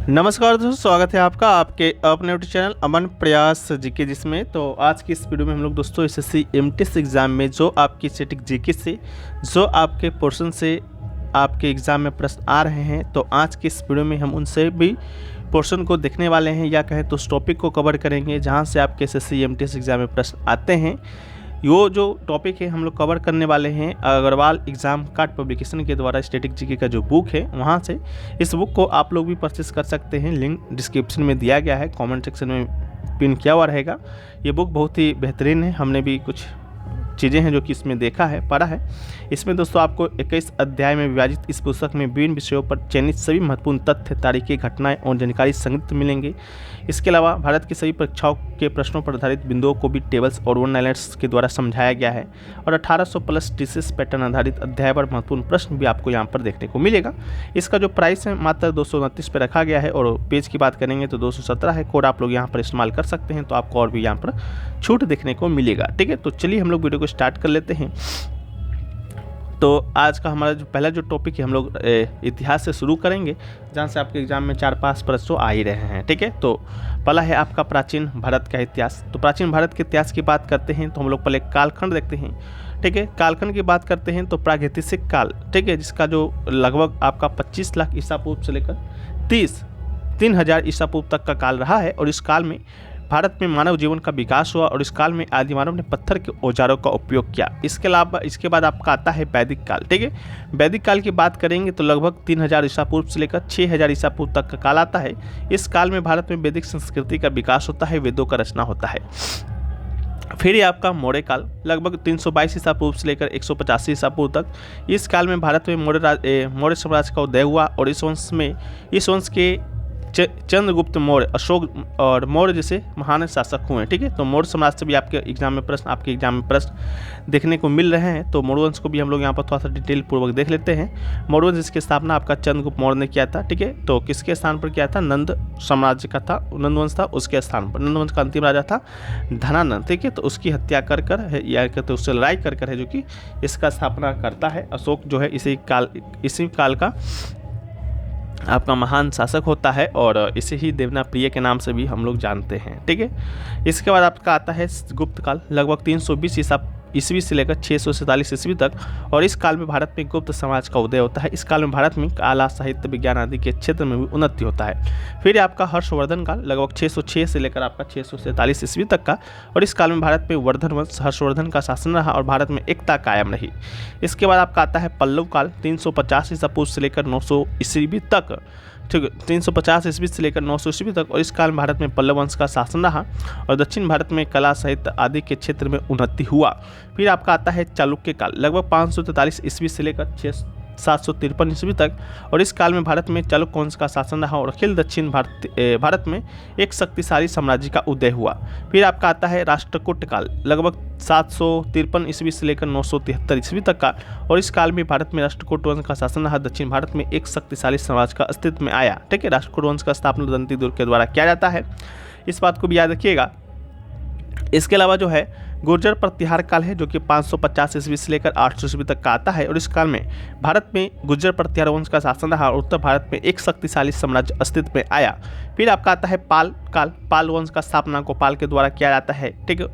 नमस्कार दोस्तों, स्वागत है आपका आपके अपने यूट्यूब चैनल अमन प्रयास जीके जिसमें। तो आज की इस वीडियो में हम लोग दोस्तों एसएससी एमटीएस एग्ज़ाम में जो आपकी स्टैटिक जीके से जो आपके पोर्शन से आपके एग्ज़ाम में प्रश्न आ रहे हैं, तो आज की इस वीडियो में हम उनसे भी पोर्शन को देखने वाले हैं, या कहें तो उस टॉपिक को कवर करेंगे जहाँ से आपके एसएससी एमटीएस एग्ज़ाम में प्रश्न आते हैं। यो जो टॉपिक है हम लोग कवर करने वाले हैं अग्रवाल एग्ज़ाम कार्ड पब्लिकेशन के द्वारा स्टैटिक जीके का जो बुक है वहाँ से। इस बुक को आप लोग भी परचेस कर सकते हैं, लिंक डिस्क्रिप्शन में दिया गया है, कमेंट सेक्शन में पिन किया हुआ रहेगा। ये बुक बहुत ही बेहतरीन है, हमने भी कुछ चीज़ें हैं जो कि इसमें देखा है, पढ़ा है। इसमें दोस्तों आपको 21 अध्याय में विभाजित इस पुस्तक में विभिन्न विषयों पर चयनित सभी महत्वपूर्ण तथ्य, तारीखें, घटनाएं और जानकारी संग्रहित मिलेंगे। इसके अलावा भारत की सभी परीक्षाओं के प्रश्नों पर आधारित बिंदुओं को भी टेबल्स और वन लाइनर्स के द्वारा समझाया गया है, और 1800 प्लस टीसीएस पैटर्न आधारित अध्याय पर महत्वपूर्ण प्रश्न भी आपको यहाँ पर देखने को मिलेगा। इसका जो प्राइस है मात्र 229 पे रखा गया है, और पेज की बात करेंगे तो 217 है। कोड आप लोग यहाँ पर इस्तेमाल कर सकते हैं, तो आपको और भी यहाँ पर छूट देखने को मिलेगा। ठीक है, तो चलिए हम लोग वीडियो को स्टार्ट कर लेते हैं। तो आज का हमारा जो पहला जो टॉपिक है हम लोग इतिहास से शुरू करेंगे, जहाँ से आपके एग्जाम में 4-5 प्रश्न आ ही रहे हैं। ठीक है, तो पहला है आपका प्राचीन भारत का इतिहास। तो प्राचीन भारत के इतिहास की बात करते हैं तो हम लोग पहले कालखंड देखते हैं। ठीक है, कालखंड की बात करते हैं तो प्रागैतिहासिक काल, ठीक है, जिसका जो लगभग आपका 25 लाख ईसा पूर्व से लेकर 3,000 ईसा पूर्व तक का काल रहा है। और इस काल में भारत में मानव जीवन का विकास हुआ, और इस काल में आदि मानव ने पत्थर के औजारों का उपयोग किया। इसके अलावा इसके बाद आपका आता है वैदिक काल। ठीक है, वैदिक काल की बात करेंगे तो लगभग 3,000 ईसा पूर्व से लेकर 6,000 ईसा पूर्व तक का काल आता है। इस काल में भारत में वैदिक संस्कृति का विकास होता है, वेदों का रचना होता है। फिर ये आपका मौर्य काल, लगभग 322 ईसा पूर्व से लेकर 185 ईसा पूर्व तक। इस काल में भारत में मौर्य साम्राज्य का उदय हुआ, और इस वंश के चंद्रगुप्त मौर्य, अशोक और मौर्य जैसे महान शासक हुए। ठीक है, तो मौर्य साम्राज्य से भी आपके एग्जाम में प्रश्न देखने को मिल रहे हैं। तो मौर्य वंश को भी हम लोग यहाँ पर थोड़ा सा डिटेल पूर्वक देख लेते हैं। मौर्य वंश जिसकी स्थापना आपका चंद्रगुप्त मौर्य ने किया था। ठीक है, तो किसके स्थान पर किया था? नंद साम्राज्य का था, नंद वंश था, उसके स्थान पर। नंद वंश का अंतिम राजा था धनानंद। ठीक है, तो उसकी हत्या कर या कहते उससे लड़ाई कर है जो कि इसका स्थापना करता है। अशोक जो है इसी काल का आपका महान शासक होता है, और इसे ही देवनाप्रिय के नाम से भी हम लोग जानते हैं। ठीक है, इसके बाद आपका आता है गुप्त काल, लगभग 320 ईस्वी से लेकर 647 ईस्वी तक। और इस काल में भारत में गुप्त समाज का उदय होता है। इस काल में भारत में कला, साहित्य, विज्ञान आदि के क्षेत्र में भी उन्नति होता है। फिर आपका हर्षवर्धन काल, लगभग 606 से लेकर आपका 647 ईस्वी तक का। और इस काल में भारत में वर्धन वंश, हर्षवर्धन का शासन रहा, और भारत में एकता कायम रही। इसके बाद आपका आता है पल्लव काल, 350 ईसा पूर्व से लेकर 900 ईस्वी तक। ठीक है, 350 ईस्वी से लेकर 900 ईस्वी तक। और इस काल में भारत में पल्लव वंश का शासन रहा, और दक्षिण भारत में कला, साहित्य आदि के क्षेत्र में उन्नति हुआ। फिर आपका आता है चालुक्य काल, लगभग 543 ईस्वी से लेकर 753 ईस्वी तक। और इस काल में भारत में चालुक्य वंश का शासन रहा, और अखिल दक्षिण भारत में एक शक्तिशाली साम्राज्य का उदय हुआ। फिर आपका आता है राष्ट्रकूट काल, लगभग 753 ईस्वी से लेकर 973 ईस्वी तक का। और इस काल में भारत में राष्ट्रकूट वंश का शासन रहा, दक्षिण भारत में एक शक्तिशाली साम्राज्य का अस्तित्व में आया। ठीक है, राष्ट्रकूट वंश का स्थापना दंती दुर्ग के द्वारा किया जाता है, इस बात को भी याद रखिएगा। इसके अलावा जो है गुर्जर प्रतिहार काल है, जो कि 550 ईस्वी से लेकर 800 ईस्वी तक का आता है। और इस काल में भारत में गुर्जर प्रतिहार वंश का शासन रहा, और उत्तर भारत में एक शक्तिशाली साम्राज्य अस्तित्व में आया। फिर आपका आता है पाल काल, पाल वंश का स्थापना गोपाल के द्वारा किया जाता है। ठीक है,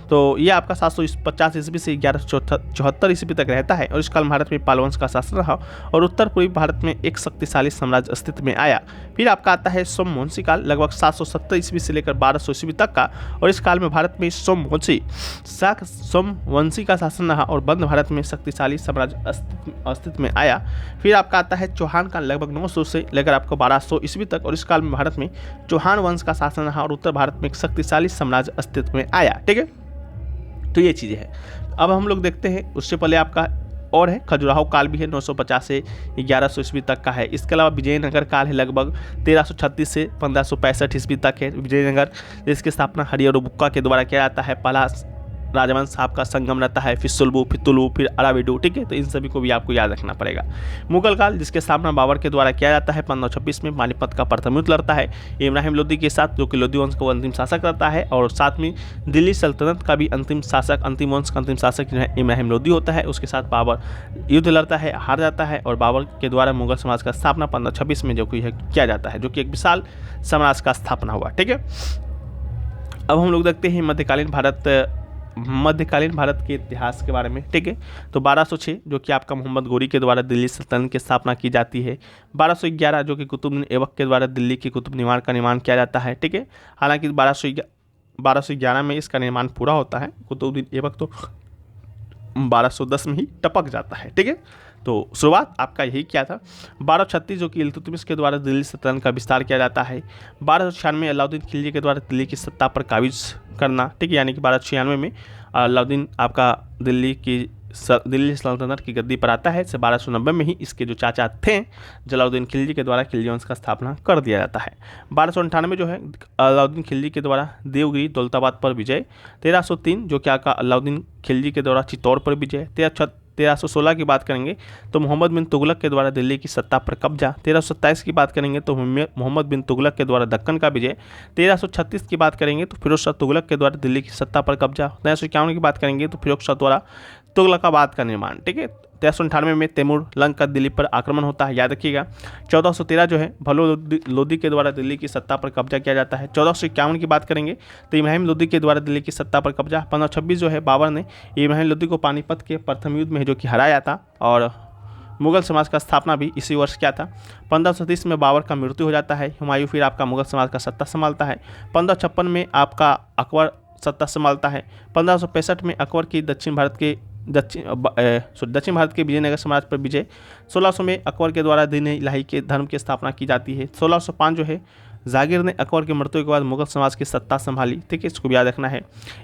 तो ये आपका 750 ईस्वी से 1174 ईस्वी तक रहता है। और इस काल भारत में पाल वंश का शासन रहा, और उत्तर पूर्वी भारत में एक शक्तिशाली साम्राज्य अस्तित्व में आया। फिर आपका आता है सोमवंशी काल, लगभग 770 ईस्वी से लेकर 1200 ईस्वी तक का। और इस काल में भारत में सोमवंशी का शासन रहा, और बंद भारत में शक्तिशाली साम्राज्य अस्तित्व में आया। फिर आपका आता है चौहान काल, लगभग 900 से लेकर आपको 1200 ईस्वी तक। और इस काल में भारत में चौहान वंश का शासन रहा, और उत्तर भारत में एक शक्तिशाली साम्राज्य अस्तित्व में आया। ठीक है, तो ये चीज़ें हैं। अब हम लोग देखते हैं, उससे पहले आपका और है खजुराहो काल भी है, 950 से 1100 ईस्वी तक का है। इसके अलावा विजयनगर काल है, लगभग 1336 से 1565 ईस्वी तक है। विजयनगर जिसकी स्थापना हरिहर बुक्का के द्वारा किया जाता है। राजवंश आपका संगम रहता है, फिर सुलभु, फिर तुलु, फिर अराविडु, ठीक है। तो इन सभी को भी आपको याद रखना पड़ेगा। मुगल काल, जिसके स्थापना बाबर के द्वारा किया जाता है 1526 में, पानीपत का प्रथम युद्ध लड़ता है इब्राहिम लोदी के साथ, जो कि लोदी वंश का अंतिम शासक रहता है, और साथ में दिल्ली सल्तनत का भी अंतिम वंश का अंतिम शासक जो है इब्राहिम लोदी होता है। उसके साथ बाबर युद्ध लड़ता है, हार जाता है, और बाबर के द्वारा मुगल समाज का स्थापना 1526 में जो कि किया जाता है, जो कि एक विशाल साम्राज्य का स्थापना हुआ, ठीक है। अब हम लोग देखते हैं मध्यकालीन भारत के इतिहास के बारे में, ठीक है। तो 1206 जो कि आपका मोहम्मद गोरी के द्वारा दिल्ली सल्तनत की स्थापना की जाती है। 1211 जो कि कुतुबुद्दीन ऐबक के द्वारा दिल्ली के कुतुब मीनार का निर्माण किया जाता है, ठीक है। हालांकि 1211 में इसका निर्माण पूरा होता है, कुतुबुद्दीन ऐबक तो 1210 में ही टपक जाता है, ठीक है। तो शुरुआत आपका यही किया था। 1236 जो कि इल्तुतमिश के द्वारा दिल्ली सल्तनत का विस्तार किया जाता है। 1296 अलाउद्दीन खिलजी के द्वारा दिल्ली की सत्ता पर काबिज करना, ठीक है। यानी कि 1296 में अलाउद्दीन आपका दिल्ली सल्तनत की गद्दी पर आता है। से 1290 में ही इसके जो चाचा थे जलालुद्दीन खिलजी के द्वारा खिलजी वंश का स्थापना कर दिया जाता है। 1298 जो है अलाउद्दीन खिलजी के द्वारा देवगिरी दौलताबाद पर विजय। 1303 जो क्या का अलाउद्दीन खिलजी के द्वारा चित्तौड़ पर विजय। 1316 की बात करेंगे तो मोहम्मद बिन तुगलक के द्वारा दिल्ली की सत्ता पर कब्जा। 1327 की बात करेंगे तो मोहम्मद बिन तुगलक के द्वारा दक्कन का विजय। 1336 की बात करेंगे तो फिरोज शाह तुगलक के द्वारा दिल्ली की सत्ता पर कब्जा। 1351 की बात करेंगे तो फिरोज शाह द्वारा तुगलकाबाद का निर्माण, ठीक है। 1398 में तैमूर लंग का दिल्ली पर आक्रमण होता है, याद रखिएगा। 1413 जो है भलो लोदी के द्वारा दिल्ली की सत्ता पर कब्जा किया जाता है। 1451 की बात करेंगे तो इब्राहिम लोदी के द्वारा दिल्ली की सत्ता पर कब्जा। 1526 जो है बाबर ने इब्राहिम लोदी को पानीपत के प्रथम युद्ध में जो कि हराया था, और मुगल समाज का स्थापना भी इसी वर्ष किया था। 1530 में बाबर का मृत्यु हो जाता है। हुमायूं फिर आपका मुगल समाज का सत्ता संभालता है। 1556 में आपका अकबर सत्ता संभालता है। 1565 में अकबर की दक्षिण भारत के विजयनगर साम्राज्य पर विजय। 1600 में अकबर के द्वारा दीन इलाही के धर्म की स्थापना की जाती है। 1605 जो है जागीर ने अकबर की मृत्यु के बाद मुगल समाज की सत्ता संभाली, ठीक है, इसको भी याद रखना है।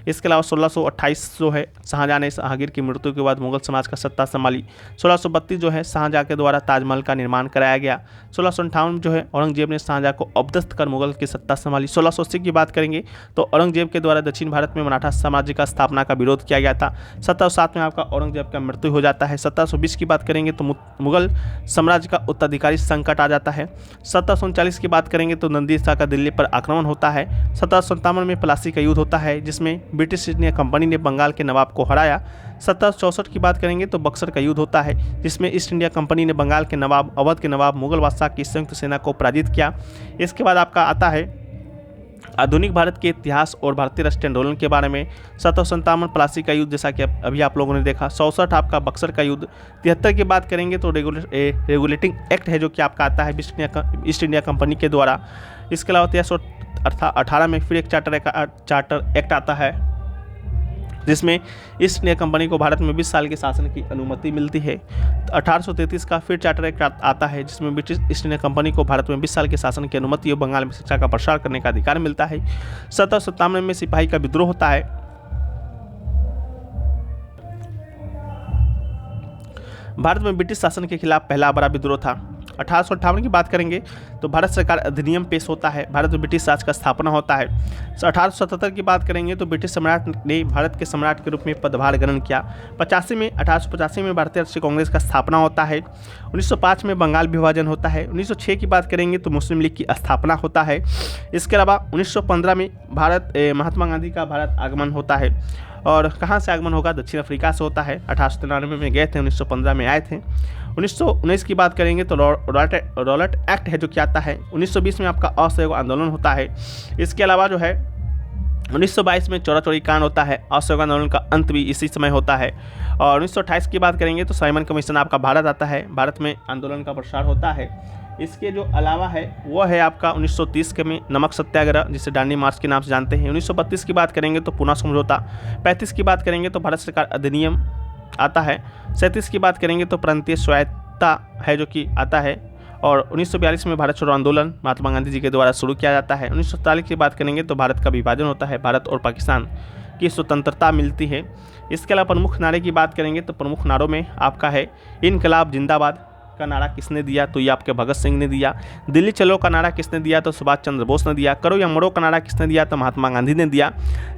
इसके अलावा 1628 जो है शाहजहाँ ने जागीर की मृत्यु के बाद मुगल समाज का सत्ता संभाली। 1632 जो है शाहजहाँ के द्वारा ताजमहल का निर्माण कराया गया। 1658 जो है औरंगजेब ने शाहजहाँ को अपदस्थ कर मुगल की सत्ता संभाली। 1680 की बात करेंगे तो औरंगजेब के द्वारा दक्षिण भारत में मराठा साम्राज्य का स्थापना का विरोध किया गया था। 1707 में आपका औरंगजेब का मृत्यु हो जाता है। 1720 की बात करेंगे तो मुगल साम्राज्य का उत्तराधिकारी संकट आ जाता है। 1739 की बात करेंगे तो नंदी शाह का दिल्ली पर आक्रमण होता है। 1757 में प्लासी का युद्ध होता है, जिसमें ब्रिटिश ईस्ट इंडिया कंपनी ने बंगाल के नवाब को हराया। 1764 की बात करेंगे तो बक्सर का युद्ध होता है, जिसमें ईस्ट इंडिया कंपनी ने बंगाल के नवाब अवध के नवाब मुगल बादशाह की संयुक्त सेना को पराजित किया। इसके बाद आपका आता है आधुनिक भारत के इतिहास और भारतीय राष्ट्रीय आंदोलन के बारे में। 1757 प्लासी का युद्ध, जैसा कि अभी आप लोगों ने देखा। 67 आपका बक्सर का युद्ध। 73 की बात करेंगे तो रेगुलेटिंग एक्ट है, जो कि आपका आता है ईस्ट इंडिया कंपनी के द्वारा। इसके अलावा 1318 में फिर एक चार्टर एक्ट आता है, जिसमें ईस्ट इंडिया कंपनी को भारत में 20 साल के शासन की अनुमति मिलती है। 1833 का फिर चार्टर एक्ट आता है, जिसमें ब्रिटिश ईस्ट इंडिया कंपनी को भारत में 20 साल के शासन की अनुमति और बंगाल में शिक्षा का प्रसार करने का अधिकार मिलता है। 1797 में सिपाही का विद्रोह होता है। भारत में ब्रिटिश शासन के खिलाफ पहला बड़ा विद्रोह था। 1858 की बात करेंगे तो भारत सरकार अधिनियम पेश होता है, भारत में ब्रिटिश राज का स्थापना होता है। 1877 की बात करेंगे तो ब्रिटिश सम्राट ने भारत के सम्राट के रूप में पदभार ग्रहण किया। 1885 में भारतीय राष्ट्रीय कांग्रेस का स्थापना होता है। 1905 में बंगाल विभाजन होता है। 1906 की बात करेंगे तो मुस्लिम लीग की स्थापना होता है। इसके अलावा 1915 में महात्मा गांधी का भारत आगमन होता है। और कहाँ से आगमन होगा? दक्षिण अफ्रीका से होता है। 1893 में गए थे, 1915 में आए थे। 1919 की बात करेंगे तो रॉलेट एक्ट है, जो कि आता है। 1920 में आपका असहयोग आंदोलन होता है। इसके अलावा जो है 1922 में चौरा चौरी कांड होता है। असहयोग आंदोलन का अंत भी इसी समय होता है। और 1928 की बात करेंगे तो साइमन कमीशन आपका भारत आता है, भारत में आंदोलन का प्रसार होता है। इसके जो अलावा है वो है आपका 1930 के में नमक सत्याग्रह, जिसे दांडी मार्च के नाम से जानते हैं। 1932 की बात करेंगे तो पूना समझौता। 35 की बात करेंगे तो भारत सरकार अधिनियम आता है। 37 की बात करेंगे तो प्रांतीय स्वायत्तता है, जो कि आता है। और 1942 में भारत छोड़ो आंदोलन महात्मा गांधी जी के द्वारा शुरू किया जाता है। 1947 की बात करेंगे तो भारत का विभाजन होता है, भारत और पाकिस्तान की स्वतंत्रता मिलती है। इसके अलावा प्रमुख नारे की बात करेंगे तो प्रमुख नारों में आपका है इनकलाब जिंदाबाद, का नारा किसने दिया, तो ये आपके भगत सिंह ने दिया। दिल्ली चलो का नारा किसने दिया, तो सुभाष चंद्र बोस ने दिया। करो या मरो का नारा किसने दिया, तो महात्मा गांधी ने दिया।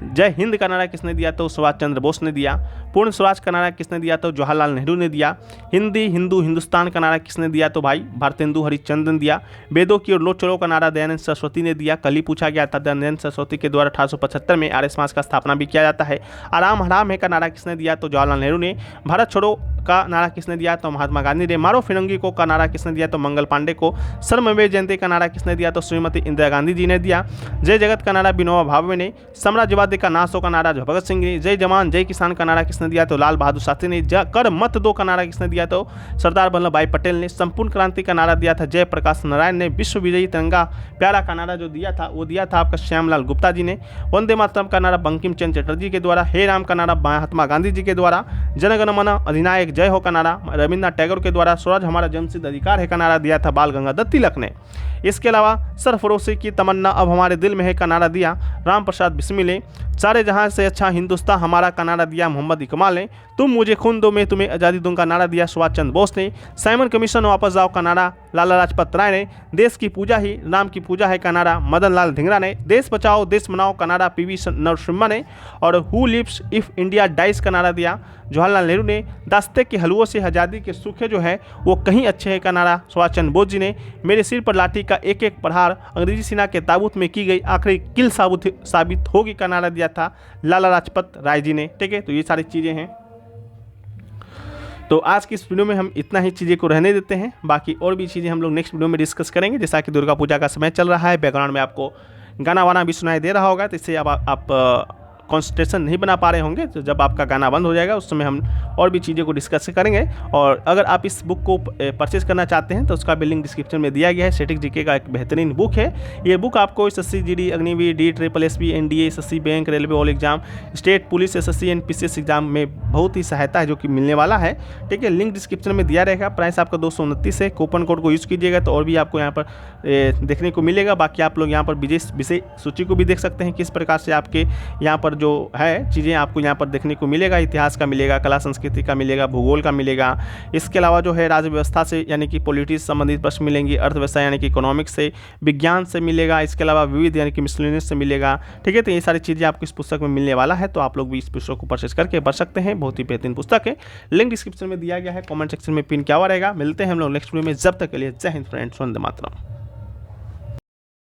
जय हिंद का नारा किसने दिया, तो सुभाष चंद्र बोस ने दिया। पूर्ण स्वराज का नारा किसने दिया, तो जवाहरलाल नेहरू ने दिया। हिंदी हिंदू हिंदुस्तान का नारा किसने दिया, तो भाई भारतेंदु हरिश्चंद्र ने दिया। वेदों की ओर लो चलो का नारा दयानंद सरस्वती ने दिया। कल ही पूछा गया था, दयानंद सरस्वती के द्वारा 1875 में आर्य समाज का स्थापना भी किया जाता है। आराम हराम है का नारा किसने दिया, तो जवाहरलाल नेहरू ने। भारत छोड़ो का नारा किसने दिया, तो महात्मा गांधी ने। मारो फिरंगी को का नारा किसने दिया, तो मंगल पांडे को। सर्वमय जयंती का नारा किसने दिया, तो श्रीमती इंदिरा गांधी जी ने दिया। जय जगत का नारा विनोबा भावे ने। साम्राज्यवादी का नाश हो का नारा भगत सिंह ने। जय जवान जय किसान का नारा किसने दिया, तो लाल बहादुर शास्त्री ने। कर मत दो का नारा किसने दिया, तो सरदार वल्लभ भाई पटेल ने। संपूर्ण क्रांति का नारा दिया था जय प्रकाश नारायण ने। विश्व विजयी तिरंगा प्यारा का नारा जो दिया था वो दिया था आपका श्यामलाल गुप्ता जी ने। वंदे मातरम का नारा बंकिम चंद्र चटर्जी के द्वारा। हे राम का नारा महात्मा गांधी जी के द्वारा। जनगण मन अधिनायक जय हो का नारा रविन्द्रनाथ टैगोर के द्वारा। स्वराज हमारा जन्मसिद्ध अधिकार है का नारा दिया था बाल गंगाधर तिलक ने। इसके अलावा सरफरोशी की तमन्ना अब हमारे दिल में है का नारा दिया राम प्रसाद बिस्मिल ने। सारे जहां से अच्छा हिंदुस्तान हमारा का नारा दिया मोहम्मद इकबाल ने। तुम मुझे खून दो मैं तुम्हें आज़ादी दूंगा नारा दिया सुभाष चंद्र बोस ने। साइमन कमीशन वापस जाओ का नारा लाला लाजपत राय ने। देश की पूजा ही राम की पूजा है का नारा मदन लाल धिंगरा ने। देश बचाओ देश बनाओ का नारा पीवी नरसिम्हा ने। और who lives if India dies का नारा दिया जवाहरलाल नेहरू ने। दास्ते के हलवों से आज़ादी के सूखे जो है वो कहीं अच्छे है का नारा सुभाष चंद्र बोस जी ने। मेरे सिर पर लाठी का एक एक प्रहार अंग्रेजी सेना के ताबूत में की गई आखिरी किल साबित होगी का नारा दिया था लाला लाजपत राय जी ने। ठीक है, तो ये सारी चीज़ें हैं। तो आज की इस वीडियो में हम इतना ही चीज़ें को रहने देते हैं। बाकी और भी चीज़ें हम लोग नेक्स्ट वीडियो में डिस्कस करेंगे। जैसा कि दुर्गा पूजा का समय चल रहा है, बैकग्राउंड में आपको गाना वाना भी सुनाई दे रहा होगा, तो इससे अब आप कॉन्सेंट्रेशन नहीं बना पा रहे होंगे। तो जब आपका गाना बंद हो जाएगा उस समय हम और भी चीज़ों को डिस्कस करेंगे। और अगर आप इस बुक को परचेज करना चाहते हैं तो उसका भी लिंक डिस्क्रिप्शन में दिया गया है। स्टैटिक जीके का एक बेहतरीन बुक है ये बुक। आपको SSC GD Agniveer DSSS NDA SSC bank railway all exam state police SSC NPCS exam में बहुत ही सहायता है जो कि मिलने वाला है। ठीक है, लिंक डिस्क्रिप्शन में दिया रहेगा। प्राइस आपका 229 है। कूपन कोड को यूज़ कीजिएगा तो और भी आपको यहाँ पर देखने को मिलेगा। बाकी आप लोग यहाँ पर विषय सूची को भी देख सकते हैं किस प्रकार से आपके यहाँ पर जो है चीज़ें आपको यहाँ पर देखने को मिलेगा। इतिहास का मिलेगा, कला संस्कृति का मिलेगा, भूगोल का मिलेगा। इसके अलावा जो है राज्य व्यवस्था से यानी कि पॉलिटिक्स संबंधित प्रश्न मिलेंगे, अर्थव्यवस्था यानी कि इकोनॉमिक्स से, विज्ञान से मिलेगा। इसके अलावा विविध यानी कि मिसलेनियस से मिलेगा। ठीक है, तो ये सारी चीज़ें आपको इस पुस्तक में मिलने वाला है। तो आप लोग भी इस पुस्तक को परचेज करके पढ़ सकते हैं। बहुत ही बेहतरीन पुस्तक है। लिंक डिस्क्रिप्शन में दिया गया है। कॉमेंट सेक्शन में पिन किया हुआ रहेगा। मिलते हैं हम लोग नेक्स्ट वीडियो में। जब तक के लिए जय हिंद फ्रेंड्स, वंदे मातरम।